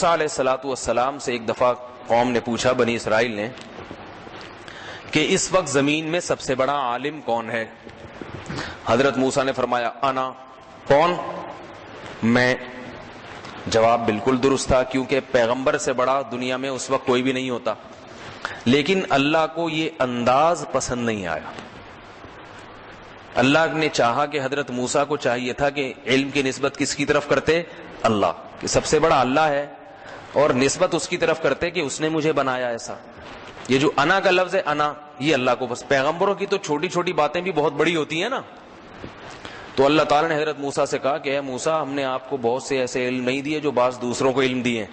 موسیٰ علیہ الصلوۃ والسلام سے ایک دفعہ قوم نے پوچھا، بنی اسرائیل نے، کہ اس وقت زمین میں سب سے بڑا عالم کون ہے؟ حضرت موسیٰ نے فرمایا انا، کون؟ میں۔ جواب بالکل درست تھا، کیونکہ پیغمبر سے بڑا دنیا میں اس وقت کوئی بھی نہیں ہوتا، لیکن اللہ کو یہ انداز پسند نہیں آیا۔ اللہ نے چاہا کہ حضرت موسیٰ کو چاہیے تھا کہ علم کی نسبت کس کی طرف کرتے؟ اللہ، کہ سب سے بڑا اللہ ہے، اور نسبت اس کی طرف کرتے کہ اس نے مجھے بنایا ایسا۔ یہ جو انا کا لفظ ہے، انا، یہ اللہ کو بس۔ پیغمبروں کی تو چھوٹی چھوٹی باتیں بھی بہت بڑی ہوتی ہیں نا۔ تو اللہ تعالیٰ نے حضرت موسیٰ سے کہا کہ اے موسیٰ، ہم نے آپ کو بہت سے ایسے علم نہیں دیے جو بعض دوسروں کو علم دیے،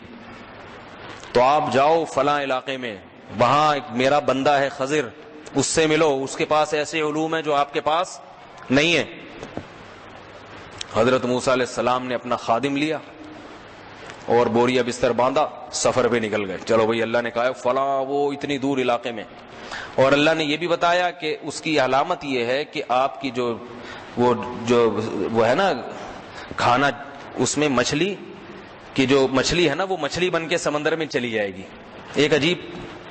تو آپ جاؤ فلاں علاقے میں، وہاں ایک میرا بندہ ہے خضر، اس سے ملو، اس کے پاس ایسے علوم ہیں جو آپ کے پاس نہیں ہے۔ حضرت موسیٰ علیہ السلام نے اپنا خادم لیا اور بوریا بستر باندھا، سفر پہ نکل گئے۔ چلو بھئی، اللہ نے کہا فلاں وہ اتنی دور علاقے میں، اور اللہ نے یہ بھی بتایا کہ اس کی علامت یہ ہے کہ آپ کی جو ہے نا کھانا، اس میں مچھلی کی جو مچھلی ہے نا، وہ مچھلی بن کے سمندر میں چلی جائے گی، ایک عجیب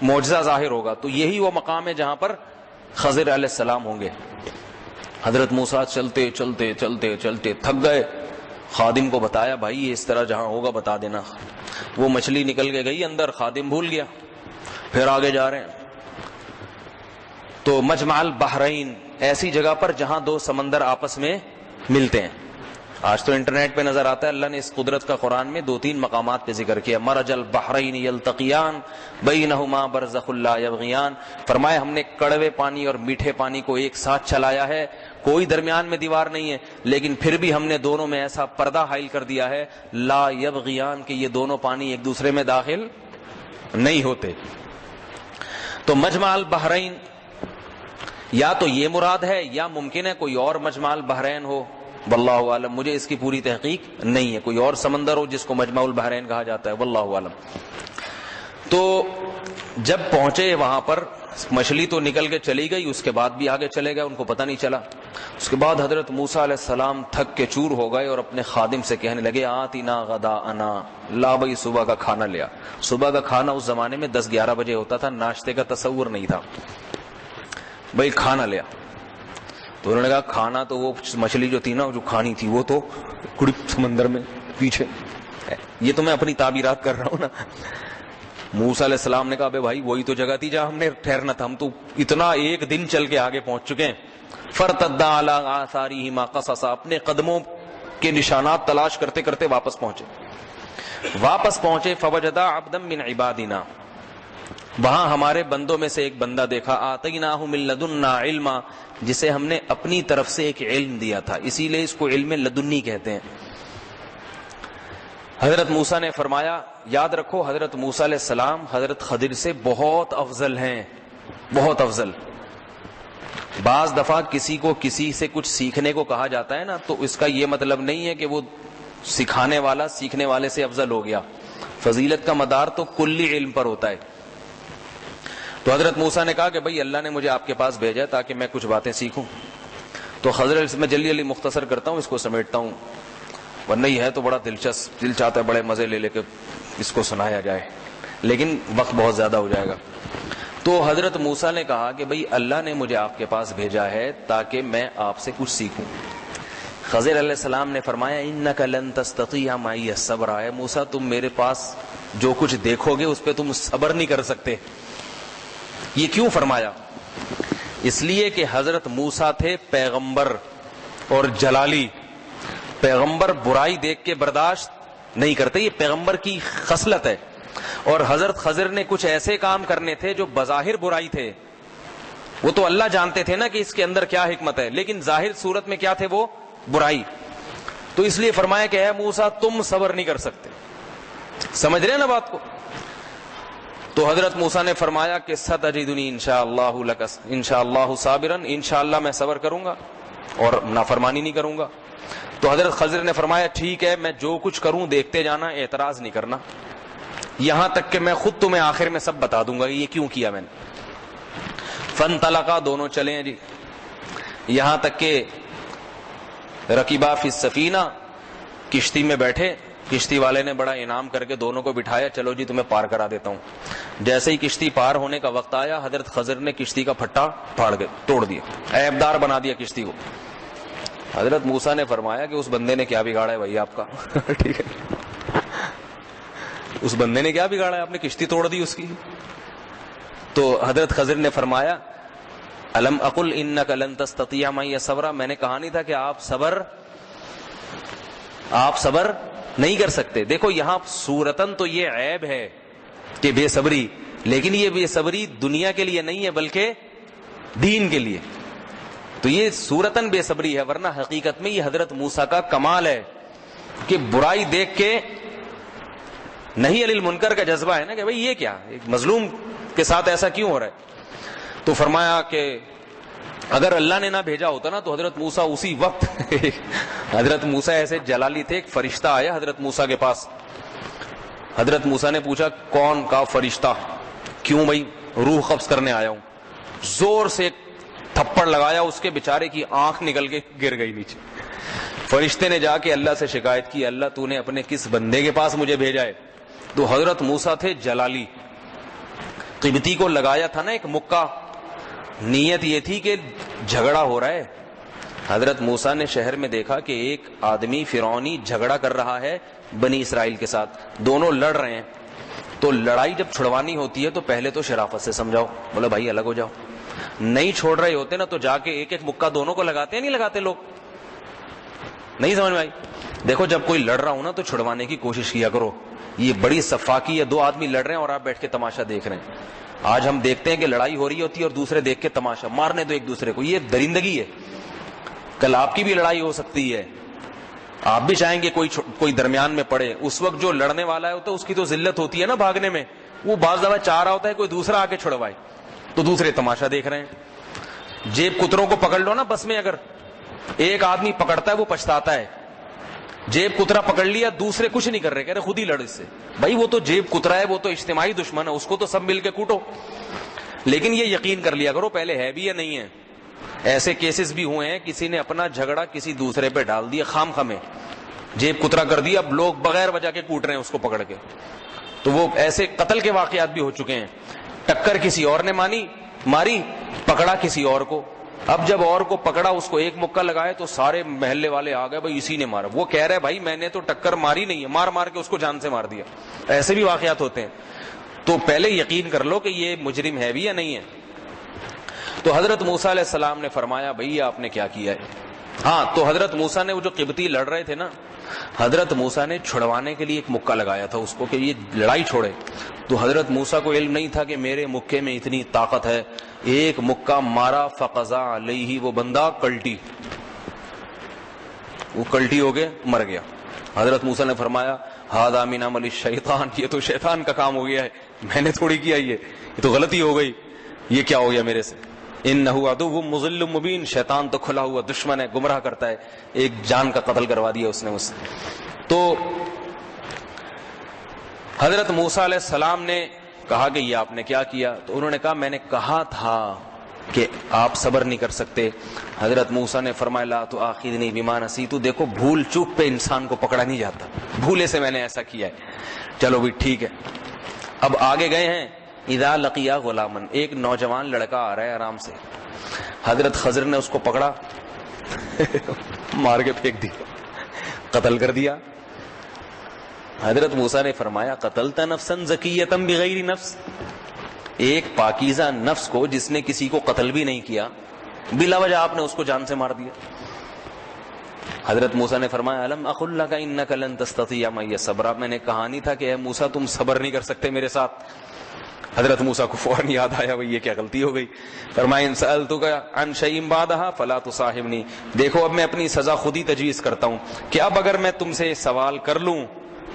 معجزہ ظاہر ہوگا۔ تو یہی وہ مقام ہے جہاں پر خضر علیہ السلام ہوں گے۔ حضرت موسیٰ چلتے چلتے چلتے چلتے تھک گئے، خادم کو بتایا بھائی یہ اس طرح جہاں ہوگا بتا دینا۔ وہ مچھلی نکل کے گئی اندر، خادم بھول گیا، پھر آگے جا رہے ہیں تو مجمع البحرین، ایسی جگہ پر جہاں دو سمندر آپس میں ملتے ہیں۔ آج تو انٹرنیٹ پہ نظر آتا ہے، اللہ نے اس قدرت کا قرآن میں 2-3 مقامات پہ ذکر کیا۔ مرج البحرین یلتقیان بینہما برزخ لا یبغیان، فرمایا ہم نے کڑوے پانی اور میٹھے پانی کو ایک ساتھ چلایا ہے، کوئی درمیان میں دیوار نہیں ہے، لیکن پھر بھی ہم نے دونوں میں ایسا پردہ حائل کر دیا ہے، لا یبغیان، کہ یہ دونوں پانی ایک دوسرے میں داخل نہیں ہوتے۔ تو مجمع البحرین یا تو یہ مراد ہے، یا ممکن ہے کوئی اور مجمع البحرین ہو، واللہ عالم، مجھے اس کی پوری تحقیق نہیں ہے، کوئی اور سمندر ہو جس کو مجمع البحرین کہا جاتا ہے، واللہ عالم۔ تو جب پہنچے وہاں پر، مچھلی تو نکل کے چلی گئی، اس کے بعد بھی آگے چلے گئے، ان کو پتہ نہیں چلا۔ اس کے بعد حضرت موسیٰ علیہ السلام تھک کے چور ہو گئے اور اپنے خادم سے کہنے لگے آتنا غداءنا، لا بھائی صبح کا کھانا لیا۔ صبح کا کھانا اس زمانے میں 10-11 بجے ہوتا تھا، ناشتے کا تصور نہیں تھا، بھائی کھانا لیا۔ تو انہوں نے کہا کھانا تو وہ مچھلی جو تھی نا، جو کھانی تھی وہ تو کڑپ سمندر میں پیچھے، یہ تو میں اپنی تعبیرات کر رہا ہوں نا۔ موسیٰ علیہ السلام نے کہا بے بھائی وہی تو جگہ تھی جہاں ہم نے ٹھہرنا تھا، ہم تو اتنا ایک دن چل کے آگے پہنچ چکے ہیں۔ فارتدا علی آثارہما قصصا، اپنے قدموں کے نشانات تلاش کرتے کرتے واپس پہنچے۔ فوجدا عبدا من عبادنا، وہاں ہمارے بندوں میں سے ایک بندہ دیکھا، آتیناہ من لدنا علما، جسے ہم نے اپنی طرف سے ایک علم دیا تھا، اسی لیے اس کو علم لدنی کہتے ہیں۔ حضرت موسیٰ نے فرمایا یاد رکھو حضرت موسیٰ علیہ السلام حضرت خضر سے بہت افضل ہیں، بہت افضل۔ بعض دفعہ کسی کو کسی سے کچھ سیکھنے کو کہا جاتا ہے نا، تو اس کا یہ مطلب نہیں ہے کہ وہ سکھانے والا سیکھنے والے سے افضل ہو گیا، فضیلت کا مدار تو کلی علم پر ہوتا ہے۔ تو حضرت موسیٰ نے کہا کہ بھئی اللہ نے مجھے آپ کے پاس بھیجا ہے تاکہ میں کچھ باتیں سیکھوں۔ تو خضر، میں جلدی مختصر کرتا ہوں، اس کو سمیٹتا ہوں، ورنہ یہ ہے تو بڑا دلچسپ، دل چاہتا ہے بڑے مزے لے کے اس کو سنایا جائے، لیکن وقت بہت زیادہ ہو جائے گا۔ تو حضرت موسیٰ نے کہا کہ بھئی اللہ نے مجھے آپ کے پاس بھیجا ہے تاکہ میں آپ سے کچھ سیکھوں۔ خضر علیہ السلام نے فرمایا انک لن تستطیع معی الصبر، اے موسیٰ تم میرے پاس جو کچھ دیکھو گے اس پہ تم صبر نہیں کر سکتے۔ یہ کیوں فرمایا؟ اس لیے کہ حضرت موسیٰ تھے پیغمبر اور جلالی، پیغمبر برائی دیکھ کے برداشت نہیں کرتے، یہ پیغمبر کی خصلت ہے۔ اور حضرت خضر نے کچھ ایسے کام کرنے تھے جو بظاہر برائی تھے، وہ تو اللہ جانتے تھے نا کہ اس کے اندر کیا حکمت ہے، لیکن ظاہر صورت میں کیا تھے وہ برائی۔ تو اس لیے فرمایا کہ اے موسیٰ تم صبر نہیں کر سکتے، سمجھ رہے ہیں نا بات کو؟ تو حضرت موسیٰ نے فرمایا کہ ستجدنی انشاءاللہ صابرا، انشاءاللہ میں صبر کروں گا اور نافرمانی نہیں کروں گا۔ تو حضرت خضر نے فرمایا ٹھیک ہے، میں جو کچھ کروں دیکھتے جانا، اعتراض نہیں کرنا، یہاں تک کہ میں خود تمہیں آخر میں سب بتا دوں گا یہ کیوں کیا میں نے۔ فانطلقا، دونوں چلے ہیں جی، یہاں تک کہ رکبا فی السفینہ، کشتی میں بیٹھے، کشتی والے نے بڑا انعام کر کے دونوں کو بٹھایا, چلو جی تمہیں پار کرا دیتا ہوں. جیسے ہی کشتی پار ہونے کا وقت آیا, حضرت خضر نے کشتی کا پھٹا پھاڑ کے توڑ دیا, عیبدار بنا دیا کشتی کو. حضرت موسیٰ نے فرمایا کہ اس بندے نے کیا بگاڑا ہے بھائی آپ کا؟ ٹھیک ہے, اس بندے نے کیا بگاڑا ہے, آپ نے کشتی توڑ دی اس کی. تو حضرت خضر نے فرمایا الم اقل انک لن تستطیع معی صبرا, میں نے کہا نہیں تھا کہ آپ صبر نہیں کر سکتے. دیکھو یہاں صورتن تو یہ عیب ہے کہ بے صبری, لیکن یہ بے صبری دنیا کے لیے نہیں ہے بلکہ دین کے لیے. تو یہ صورتن بے صبری ہے, ورنہ حقیقت میں یہ حضرت موسیٰ کا کمال ہے کہ برائی دیکھ کے نہیں علی المنکر کا جذبہ ہے نا کہ بھئی یہ کیا, ایک مظلوم کے ساتھ ایسا کیوں ہو رہا ہے. تو فرمایا کہ اگر اللہ نے نہ بھیجا ہوتا نا تو حضرت موسیٰ اسی وقت حضرت موسیٰ ایسے جلالی تھے, ایک فرشتہ آیا حضرت موسیٰ کے پاس. حضرت موسیٰ نے پوچھا کون کا فرشتہ, کیوں بھائی, روح قبض کرنے آیا ہوں. زور سے تھپڑ لگایا, اس کے بیچارے کی آنکھ نکل کے گر گئی نیچے. فرشتے نے جا کے اللہ سے شکایت کی, اللہ تو نے اپنے کس بندے کے پاس مجھے بھیجا ہے. تو حضرت موسیٰ تھے جلالی, قبطی کو لگایا تھا نا ایک مکہ, نیت یہ تھی کہ جھگڑا ہو رہا ہے. حضرت موسیٰ نے شہر میں دیکھا کہ ایک آدمی فرعونی جھگڑا کر رہا ہے بنی اسرائیل کے ساتھ, دونوں لڑ رہے ہیں. تو لڑائی جب چھڑوانی ہوتی ہے تو پہلے تو شرافت سے سمجھاؤ, بولے بھائی الگ ہو جاؤ. نہیں چھوڑ رہے ہوتے نا تو جا کے ایک ایک مکہ دونوں کو لگاتے ہیں, نہیں لگاتے لوگ, نہیں سمجھ میں آئی. دیکھو جب کوئی لڑ رہا ہو نا تو چھڑوانے کی کوشش کیا کرو. یہ بڑی صفاقی ہے, دو آدمی لڑ رہے ہیں اور آپ بیٹھ کے تماشا دیکھ رہے ہیں. آج ہم دیکھتے ہیں کہ لڑائی ہو رہی ہوتی ہے اور دوسرے دیکھ کے تماشا, مارنے دو ایک دوسرے کو, یہ درندگی ہے. کل آپ کی بھی لڑائی ہو سکتی ہے, آپ بھی چاہیں گے کوئی درمیان میں پڑے. اس وقت جو لڑنے والا ہے اس کی تو ذلت ہوتی ہے نا بھاگنے میں, وہ بعض دفعہ چاہ رہا ہوتا ہے کوئی دوسرا آ کے چھڑوائے, تو دوسرے تماشا دیکھ رہے ہیں. جیب کتروں کو پکڑ لو نا بس میں, اگر ایک آدمی پکڑتا ہے وہ پچھتاتا ہے. جیب کترا پکڑ لیا, دوسرے کچھ نہیں کر رہے, کہہ رہے خود ہی لڑ اس سے. بھائی وہ تو جیب کترا ہے, وہ تو اجتماعی دشمن ہے, اس کو تو سب مل کے کوٹو. لیکن یہ یقین کر لیا کرو پہلے ہے بھی یا نہیں ہے. ایسے کیسز بھی ہوئے ہیں, کسی نے اپنا جھگڑا کسی دوسرے پہ ڈال دیا, خام خامے جیب کترا کر دیا, اب لوگ بغیر وجہ کے کوٹ رہے ہیں اس کو پکڑ کے. تو وہ ایسے قتل کے واقعات بھی ہو چکے ہیں. ٹکر کسی اور نے ماری, پکڑا کسی اور کو. اب جب اور کو پکڑا, اس کو ایک مکہ لگائے تو سارے محلے والے آ گئے, بھائی اسی نے مارا. وہ کہہ رہے بھائی میں نے تو ٹکر ماری نہیں ہے, مار کے اس کو جان سے مار دیا. ایسے بھی واقعات ہوتے ہیں. تو پہلے یقین کر لو کہ یہ مجرم ہے بھی یا نہیں ہے. تو حضرت موسیٰ علیہ السلام نے فرمایا بھئی آپ نے کیا کیا ہے. ہاں, تو حضرت موسیٰ نے, وہ جو قبطی لڑ رہے تھے نا, حضرت موسیٰ نے چھڑوانے کے لیے ایک مکہ لگایا تھا اس کو کہ یہ لڑائی چھوڑے. تو حضرت موسیٰ کو علم نہیں تھا کہ میرے مکے میں اتنی طاقت ہے. ایک مکہ مارا, فقضا علیہ, وہ بندہ کلٹی, وہ کلٹی ہو گئے, مر گیا. حضرت موسیٰ نے فرمایا ھذا من عمل الشیطان, یہ تو شیطان کا کام ہو گیا ہے, میں نے تھوڑی کیا, یہ تو غلطی ہو گئی, یہ کیا ہو گیا میرے سے. انہ عدو مضل مبین, شیطان تو کھلا ہوا دشمن ہے, گمراہ کرتا ہے. ایک جان کا قتل کروا دیا اس نے مجھ سے. تو حضرت موسیٰ علیہ السلام نے کہا کہ یہ آپ نے کیا کیا. تو انہوں نے کہا میں نے کہا تھا کہ آپ صبر نہیں کر سکتے. حضرت موسیٰ نے فرمایا لا تؤاخذنی بما نسیت, دیکھو بھول چوک پہ انسان کو پکڑا نہیں جاتا, بھولے سے میں نے ایسا کیا ہے. چلو بھی ٹھیک ہے. اب آگے گئے ہیں, اذا لقیا غلامن, ایک نوجوان لڑکا آ رہا ہے آرام سے. حضرت خضر نے اس کو پکڑا, مار کے پھینک دیا, قتل کر دیا. حضرت موسیٰ نے فرمایا قتلت نفسا زکیۃ بغیر نفس, ایک پاکیزہ نفس کو جس نے کسی کو قتل بھی نہیں کیا, بلا وجہ آپ نے اس کو جان سے مار دیا. حضرت موسیٰ نے فرمایا الم اقل لک انک لن تستطیع معی صبرا, میں نے کہا نہیں تھا کہ اے موسیٰ تم صبر نہیں کر سکتے میرے ساتھ. حضرت موسیٰ کو فوراً یاد آیا بھئی یہ کیا غلطی ہو گئی. فرمایا ان سألتک عن شیء بعدها فلا تصاحبنی, دیکھو اب میں اپنی سزا خود ہی تجویز کرتا ہوں کہ اب اگر میں تم سے سوال کر لوں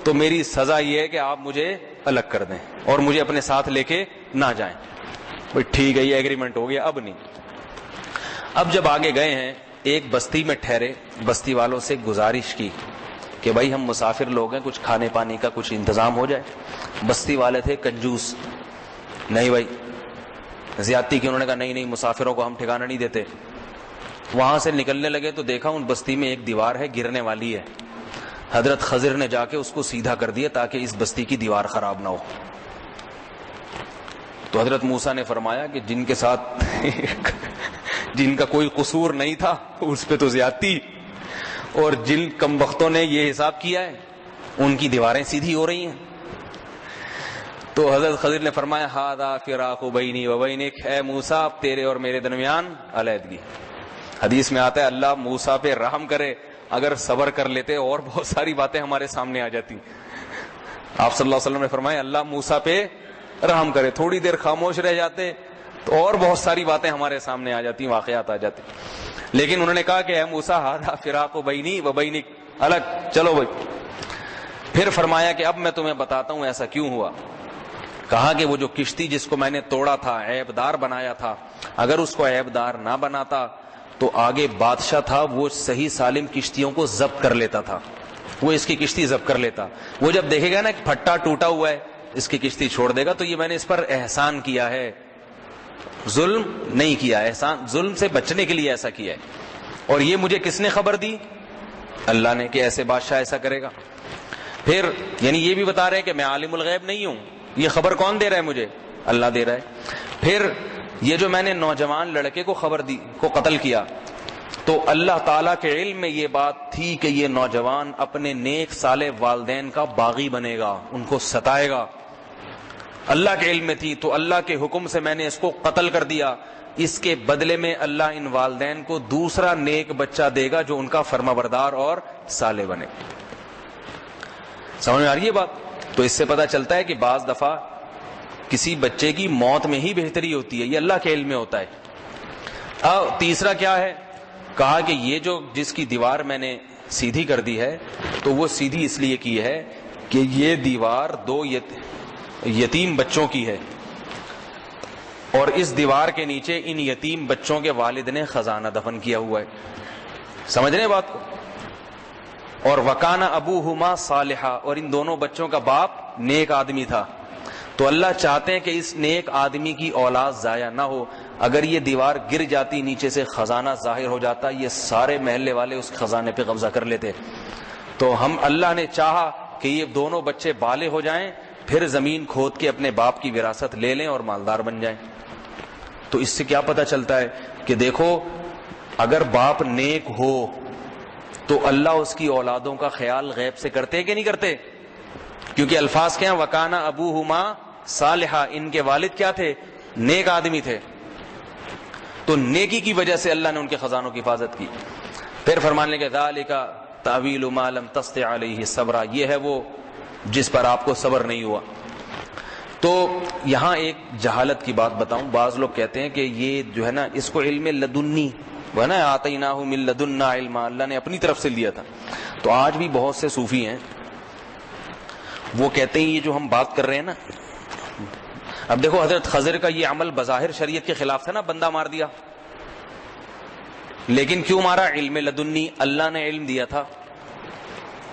تو میری سزا یہ ہے کہ آپ مجھے الگ کر دیں اور مجھے اپنے ساتھ لے کے نہ جائیں. بھئی ٹھیک ہے, یہ ایگریمنٹ ہو گیا. اب نہیں. اب جب آگے گئے ہیں, ایک بستی میں ٹھہرے, بستی والوں سے گزارش کی کہ بھائی ہم مسافر لوگ ہیں, کچھ کھانے پانی کا کچھ انتظام ہو جائے. بستی والے تھے کنجوس, نہیں بھائی زیادتی کی. انہوں نے کہا نہیں نہیں, مسافروں کو ہم ٹھکانہ نہیں دیتے. وہاں سے نکلنے لگے تو دیکھا ان بستی میں ایک دیوار ہے, گرنے والی ہے. حضرت خضر نے جا کے اس کو سیدھا کر دیا تاکہ اس بستی کی دیوار خراب نہ ہو. تو حضرت موسیٰ نے فرمایا کہ جن کے ساتھ جن کا کوئی قصور نہیں تھا اس پہ تو زیادتی، اور جن کم بختوں نے یہ حساب کیا ہے ان کی دیواریں سیدھی ہو رہی ہیں. تو حضرت خضر نے فرمایا ھذا فراق بینی و بینک، اے موسیٰ تیرے اور میرے درمیان علیحدگی. حدیث میں آتا ہے اللہ موسیٰ پہ رحم کرے، اگر صبر کر لیتے اور بہت ساری باتیں ہمارے سامنے آ جاتی. آپ صلی اللہ علیہ وسلم نے فرمایا اللہ موسیٰ پہ رحم کرے، تھوڑی دیر خاموش رہ جاتے تو اور بہت ساری باتیں ہمارے سامنے آ جاتی، واقعات آ جاتے. لیکن انہوں نے کہا کہ اے موسیٰ ھذا فراق بینی و بینک، الگ چلو بھائی. پھر فرمایا کہ اب میں تمہیں بتاتا ہوں ایسا کیوں ہوا. کہا کہ وہ جو کشتی جس کو میں نے توڑا تھا، عیب دار بنایا تھا، اگر اس کو عیب دار نہ بناتا تو آگے بادشاہ تھا وہ صحیح سالم کشتیوں کو ضبط کر لیتا تھا. وہ اس کی کشتی ضبط کر لیتا. وہ جب دیکھے گا نا کہ پھٹا ٹوٹا ہوا ہے اس کی کشتی چھوڑ دے گا، تو یہ میں نے اس پر احسان کیا ہے، ظلم نہیں کیا. احسان ظلم سے بچنے کے لیے ایسا کیا ہے. اور یہ مجھے کس نے خبر دی؟ اللہ نے، کہ ایسے بادشاہ ایسا کرے گا. پھر یعنی یہ بھی بتا رہے ہیں کہ میں عالم الغیب نہیں ہوں، یہ خبر کون دے رہا ہے مجھے؟ اللہ دے رہا ہے. پھر یہ جو میں نے نوجوان لڑکے کو خبر دی، کو قتل کیا، تو اللہ تعالیٰ کے علم میں یہ بات تھی کہ یہ نوجوان اپنے نیک صالح والدین کا باغی بنے گا، ان کو ستائے گا. اللہ کے علم میں تھی، تو اللہ کے حکم سے میں نے اس کو قتل کر دیا. اس کے بدلے میں اللہ ان والدین کو دوسرا نیک بچہ دے گا جو ان کا فرمانبردار اور صالح بنے. سمجھ میں آ رہی ہے بات؟ تو اس سے پتہ چلتا ہے کہ بعض دفعہ کسی بچے کی موت میں ہی بہتری ہوتی ہے، یہ اللہ کے علم میں ہوتا ہے. تیسرا کیا ہے؟ کہا کہ یہ جو جس کی دیوار میں نے سیدھی کر دی ہے تو وہ سیدھی اس لیے کی ہے کہ یہ دیوار دو یتیم بچوں کی ہے، اور اس دیوار کے نیچے ان یتیم بچوں کے والد نے خزانہ دفن کیا ہوا ہے. سمجھ رہے بات کو؟ اور وکانا ابوہما صالحا، اور ان دونوں بچوں کا باپ نیک آدمی تھا. تو اللہ چاہتے ہیں کہ اس نیک آدمی کی اولاد ضائع نہ ہو. اگر یہ دیوار گر جاتی، نیچے سے خزانہ ظاہر ہو جاتا، یہ سارے محلے والے اس خزانے پہ قبضہ کر لیتے. تو اللہ نے چاہا کہ یہ دونوں بچے بالغ ہو جائیں، پھر زمین کھود کے اپنے باپ کی وراثت لے لیں اور مالدار بن جائیں. تو اس سے کیا پتہ چلتا ہے کہ دیکھو اگر باپ نیک ہو تو اللہ اس کی اولادوں کا خیال غیب سے کرتے کہ نہیں کرتے؟ کیونکہ الفاظ کیا ہیں؟ وکانا ابوہما صالحا، ان کے والد کیا تھے؟ نیک آدمی تھے. تو نیکی کی وجہ سے اللہ نے ان کے خزانوں کی حفاظت کی. پھر فرمان لگے ذالک تاویل ما لم تستطع علیہ صبرا، یہ ہے وہ جس پر آپ کو صبر نہیں ہوا. تو یہاں ایک جہالت کی بات بتاؤں. بعض لوگ کہتے ہیں کہ یہ جو ہے نا اس کو علم لدنی وہ نا آتیناہ من لدنا علما، اللہ نے اپنی طرف سے لیا تھا. تو آج بھی بہت سے صوفی ہیں وہ کہتے ہیں یہ جو ہم بات کر رہے ہیں نا، اب دیکھو حضرت خضر کا یہ عمل بظاہر شریعت کے خلاف تھا نا، بندہ مار دیا، لیکن کیوں مارا؟ علم لدنی، اللہ نے علم دیا تھا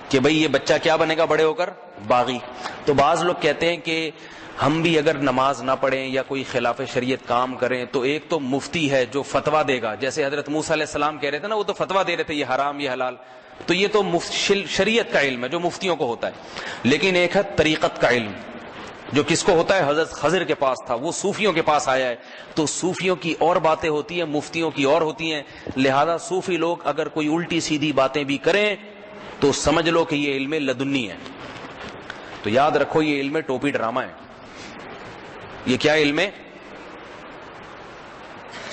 کہ بھئی یہ بچہ کیا بنے گا بڑے ہو کر؟ باغی. تو بعض لوگ کہتے ہیں کہ ہم بھی اگر نماز نہ پڑھیں یا کوئی خلاف شریعت کام کریں تو ایک تو مفتی ہے جو فتویٰ دے گا، جیسے حضرت موسیٰ علیہ السلام کہہ رہے تھے نا، وہ تو فتویٰ دے رہے تھے یہ حرام یہ حلال، تو یہ تو شریعت کا علم ہے جو مفتیوں کو ہوتا ہے. لیکن ایک ہے طریقت کا علم جو کس کو ہوتا ہے؟ حضرت خضر کے پاس تھا، وہ صوفیوں کے پاس آیا ہے. تو صوفیوں کی اور باتیں ہوتی ہیں، مفتیوں کی اور ہوتی ہیں. لہذا صوفی لوگ اگر کوئی الٹی سیدھی باتیں بھی کریں تو سمجھ لو کہ یہ علم لدنی ہے. تو یاد رکھو یہ علم ٹوپی ڈرامہ ہے. یہ کیا علم ہے؟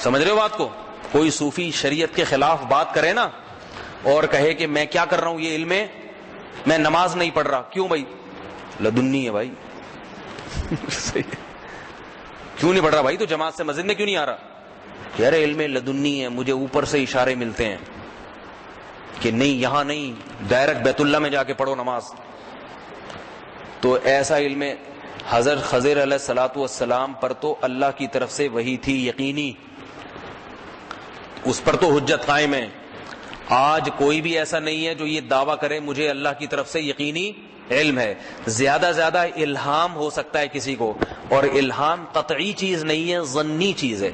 سمجھ رہے ہو بات کو؟ کوئی صوفی شریعت کے خلاف بات کرے نا اور کہے کہ میں کیا کر رہا ہوں، یہ علم ہے، میں نماز نہیں پڑھ رہا، کیوں بھائی؟ لدنی ہے بھائی. کیوں نہیں پڑھ رہا بھائی؟ تو جماعت سے مسجد میں کیوں نہیں آ رہا؟ یار علم لدنی ہے، مجھے اوپر سے اشارے ملتے ہیں کہ نہیں یہاں نہیں، ڈائریکٹ بیت اللہ میں جا کے پڑھو نماز. تو ایسا علم حضرت خضر علیہ الصلوۃ والسلام پر تو اللہ کی طرف سے وحی تھی یقینی، اس پر تو حجت قائم ہے. آج کوئی بھی ایسا نہیں ہے جو یہ دعویٰ کرے مجھے اللہ کی طرف سے یقینی علم ہے. زیادہ زیادہ الہام ہو سکتا ہے کسی کو، اور الہام قطعی چیز نہیں ہے، ظنی چیز ہے.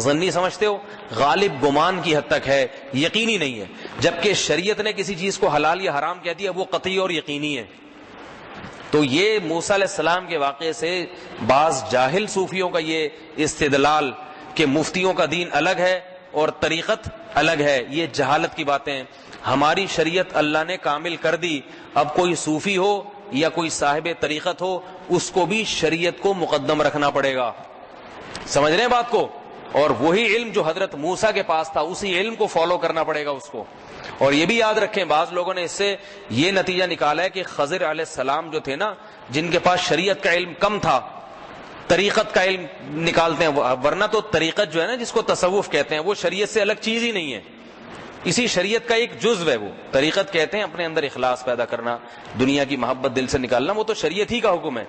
ظنی سمجھتے ہو، غالب گمان کی حد تک ہے، یقینی نہیں ہے. جبکہ شریعت نے کسی چیز کو حلال یا حرام کہہ دیا وہ قطعی اور یقینی ہے. تو یہ موسیٰ علیہ السلام کے واقعے سے بعض جاہل صوفیوں کا یہ استدلال کہ مفتیوں کا دین الگ ہے اور طریقت الگ ہے، یہ جہالت کی باتیں ہیں. ہماری شریعت اللہ نے کامل کر دی. اب کوئی صوفی ہو یا کوئی صاحب طریقت ہو، اس کو بھی شریعت کو مقدم رکھنا پڑے گا. سمجھ رہے ہیں بات کو؟ اور وہی علم جو حضرت موسیٰ کے پاس تھا اسی علم کو فالو کرنا پڑے گا اس کو. اور یہ بھی یاد رکھیں، بعض لوگوں نے اس سے یہ نتیجہ نکالا ہے کہ خضر علیہ السلام جو تھے نا، جن کے پاس شریعت کا علم کم تھا، طریقت کا علم نکالتے ہیں. ورنہ تو طریقت جو ہے نا، جس کو تصوف کہتے ہیں، وہ شریعت سے الگ چیز ہی نہیں ہے، اسی شریعت کا ایک جزو ہے. وہ طریقت کہتے ہیں اپنے اندر اخلاص پیدا کرنا، دنیا کی محبت دل سے نکالنا، وہ تو شریعت ہی کا حکم ہے.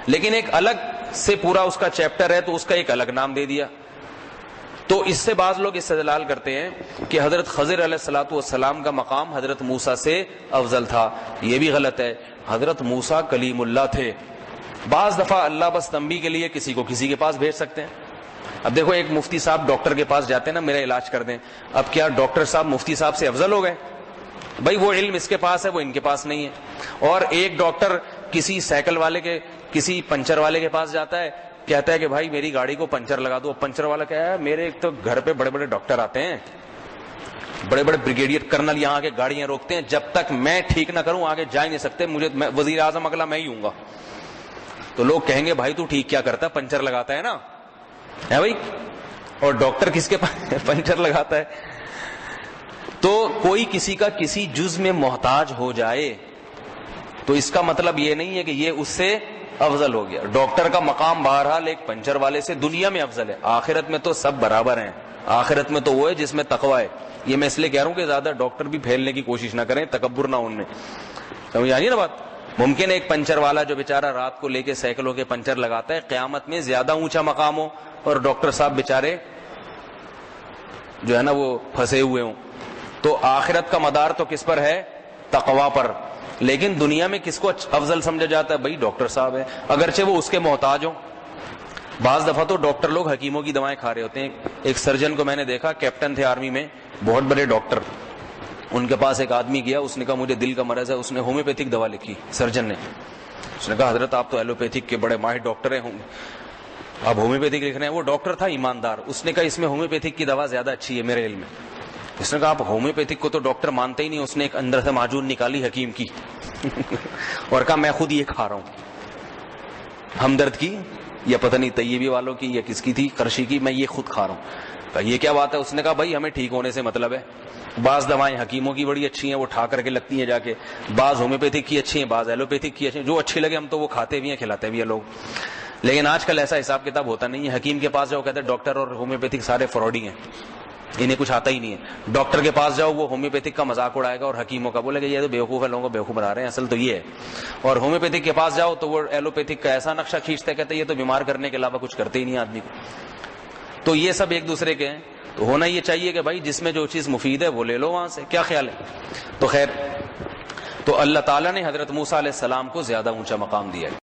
لیکن ایک الگ سے پورا اس کا چیپٹر ہے تو اس کا ایک الگ نام دے دیا. تو اس سے بعض لوگ استدلال کرتے ہیں کہ حضرت خضر علیہ الصلوۃ والسلام کا مقام حضرت موسیٰ سے افضل تھا. یہ بھی غلط ہے. حضرت موسیٰ کلیم اللہ تھے. بعض دفعہ اللہ بس تنبیہ کے لیے کسی کو کسی کے پاس بھیج سکتے ہیں. اب دیکھو، ایک مفتی صاحب ڈاکٹر کے پاس جاتے ہیں نا، میرا علاج کر دیں. اب کیا ڈاکٹر صاحب مفتی صاحب سے افضل ہو گئے؟ بھائی وہ علم اس کے پاس ہے، وہ ان کے پاس نہیں ہے. اور ایک ڈاکٹر کسی سائیکل والے کے، کسی پنچر والے کے پاس جاتا ہے، کہتا ہے کہ بھائی میری گاڑی کو پنچر لگا دو. پنچر والا کہتا ہے میرے ایک تو گھر پہ بڑے بڑے ڈاکٹر آتے ہیں، بڑے بڑے بریگیڈیئر کرنل یہاں کے گاڑیاں روکتے ہیں، جب تک میں ٹھیک نہ کروں آگے جا ہی نہیں سکتے. مجھے وزیر اعظم اگلا میں ہی ہوں گا. تو لوگ کہیں گے بھائی تو ٹھیک کیا کرتا ہے؟ پنچر لگاتا ہے نا، ہے بھائی. اور ڈاکٹر کس کے پنچر لگاتا ہے. تو کوئی کسی کا کسی جز میں محتاج ہو جائے تو اس کا مطلب یہ نہیں ہے کہ یہ اس سے افضل ہو گیا. ڈاکٹر کا مقام بہرحال ایک پنچر والے سے دنیا میں افضل ہے. آخرت میں تو سب برابر ہیں. آخرت میں تو وہ ہے جس میں تقوی ہے. یہ میں اس لیے کہہ رہا ہوں کہ زیادہ ڈاکٹر بھی پھیلنے کی کوشش نہ کریں، تکبر نہ ان میں. سمجھ آئیے نا بات؟ ممکن ہے ایک پنچر والا جو بیچارہ رات کو لے کے سائیکلوں کے پنچر لگاتا ہے، قیامت میں زیادہ اونچا مقام ہو، اور ڈاکٹر صاحب بیچارے جو ہے نا وہ پھنسے ہوئے ہوں. تو آخرت کا مدار تو کس پر ہے؟ تقوی پر. لیکن دنیا میں کس کو افضل سمجھا جاتا ہے؟ بھائی ڈاکٹر صاحب ہے، اگرچہ وہ اس کے محتاج ہوں. بعض دفعہ تو ڈاکٹر لوگ حکیموں کی دوائیں کھا رہے ہوتے ہیں. ایک سرجن کو میں نے دیکھا، کیپٹن تھے آرمی میں، بہت بڑے ڈاکٹر. ان کے پاس ایک آدمی گیا، اس نے کہا مجھے دل کا مرض ہے. اس نے ہومیوپیتھک دوا لکھی سرجن نے. اس نے کہا حضرت آپ تو ایلوپیتھک کے بڑے ماہر ڈاکٹر ہیں، آپ ہومیوپیتھک لکھ رہے ہیں. وہ ڈاکٹر تھا ایماندار. اس نے کہا اس میں ہومیوپیتھک کی دوا زیادہ اچھی ہے میرے علم میں. اس نے کہا آپ ہومیوپیتھک کو تو ڈاکٹر مانتے ہی نہیں. اس نے ایک اندر سے معجون نکالی حکیم کی اور کہا میں خود یہ کھا رہا ہوں، ہمدرد کی یا پتہ نہیں طیبی والوں کی یا کس کی تھی، قرشی کی، میں یہ خود کھا رہا ہوں. کہا یہ کیا بات ہے؟ اس نے کہا بھائی ہمیں ٹھیک ہونے سے مطلب ہے. بعض دوائیں حکیموں کی بڑی اچھی ہیں، وہ ٹھا کر کے لگتی ہیں جا کے. بعض ہومیوپیتھک کی اچھی ہیں، بعض ایلوپیتھک کی اچھی ہیں. جو اچھی لگے ہم تو وہ کھاتے بھی ہیں، کھلاتے بھی ہیں لوگ. لیکن آج کل ایسا حساب کتاب ہوتا نہیں ہے. حکیم کے پاس جاؤ، کہتے ہیں ڈاکٹر اور ہومیوپیتھک سارے فراڈی ہیں، انہیں کچھ آتا ہی نہیں ہے. ڈاکٹر کے پاس جاؤ، وہ ہومیوپیتھک کا مذاق اڑائے گا اور حکیموں کا بولے گا یہ تو بیوقوف ہے، لوگوں کو بیوقوف بنا رہے ہیں، اصل تو یہ ہے. اور ہومیوپیتھک کے پاس جاؤ تو وہ ایلوپیتھک کا ایسا نقشہ کھینچتے ہیں، کہتے ہیں یہ تو بیمار کرنے کے علاوہ کچھ کرتے ہی نہیں آدمی کو. تو یہ سب ایک دوسرے کے ہیں. تو ہونا یہ چاہیے کہ بھائی جس میں جو چیز مفید ہے وہ لے لو وہاں سے. کیا خیال ہے؟ تو خیر، تو اللہ تعالیٰ نے حضرت موسیٰ علیہ السلام کو زیادہ اونچا مقام دیا ہے.